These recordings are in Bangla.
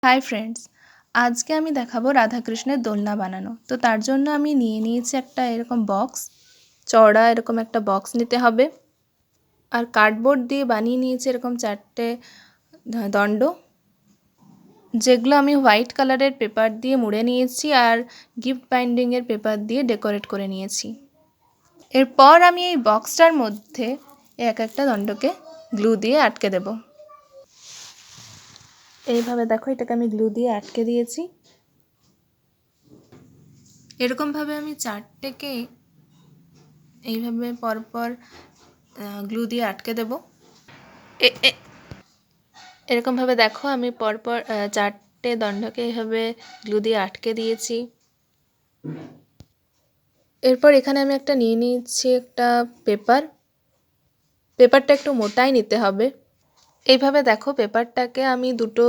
হাই ফ্রেন্ডস, আজকে আমি দেখাবো রাধাকৃষ্ণের দোলনা বানানো। তো তার জন্য আমি নিয়ে নিয়েছি একটা এরকম বক্স, চওড়া এরকম একটা বক্স নিতে হবে। আর কার্ডবোর্ড দিয়ে বানিয়ে নিয়েছি এরকম 4টে দণ্ড, যেগুলো আমি হোয়াইট কালারের পেপার দিয়ে মুড়ে নিয়েছি আর গিফট বাইন্ডিংয়ের পেপার দিয়ে ডেকোরেট করে নিয়েছি। এরপর আমি এই বক্সটার মধ্যে এক একটা দণ্ডকে গ্লু দিয়ে আটকে দেব। এইভাবে দেখো, এটাকে আমি গ্লু দিয়ে আটকে দিয়েছি। এরকমভাবে আমি 4টেকে এইভাবে পরপর গ্লু দিয়ে আটকে দেব। এরকমভাবে দেখো, আমি পরপর 4টে দণ্ডকে এইভাবে গ্লু দিয়ে আটকে দিয়েছি। এরপর এখানে আমি একটা নিয়ে নিচ্ছি একটা পেপারটা একটু মোটাই নিতে হবে। এইভাবে দেখো, পেপারটাকে আমি দুটো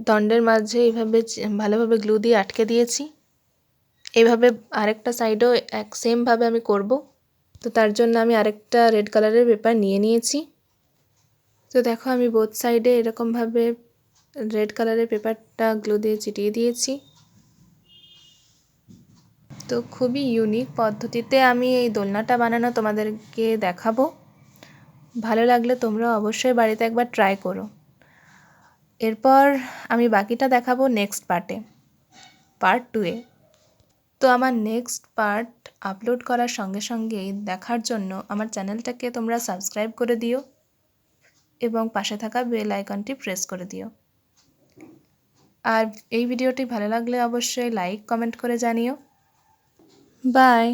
দণ্ডের মাঝে এইভাবে ভালোভাবে গ্লু দিয়ে আটকে দিয়েছি। এইভাবে আরেকটা সাইডেও সেমভাবে আমি করব। তো তার জন্য আমি আরেকটা রেড কালারের পেপার নিয়ে নিয়েছি। তো দেখো, আমি বোথ সাইডে এরকমভাবে রেড কালারের পেপারটা গ্লু দিয়ে চিটিয়ে দিয়েছি। তো খুবই ইউনিক পদ্ধতিতে আমি এই দোলনাটা বানানো তোমাদেরকে দেখাবো। ভালো লাগলে তোমরা অবশ্যই বাড়িতে একবার ট্রাই করো। এরপর আমি বাকিটা দেখাবো নেক্সট পার্ট 2-এ। তো আমার নেক্সট পার্ট আপলোড করার সঙ্গে সঙ্গেই দেখার জন্য আমার চ্যানেলটাকে তোমরা সাবস্ক্রাইব করে দিও এবং পাশে থাকা বেল আইকনটি প্রেস করে দিও। আর এই ভিডিওটি ভালো লাগলে অবশ্যই লাইক কমেন্ট করে জানিও। বাই।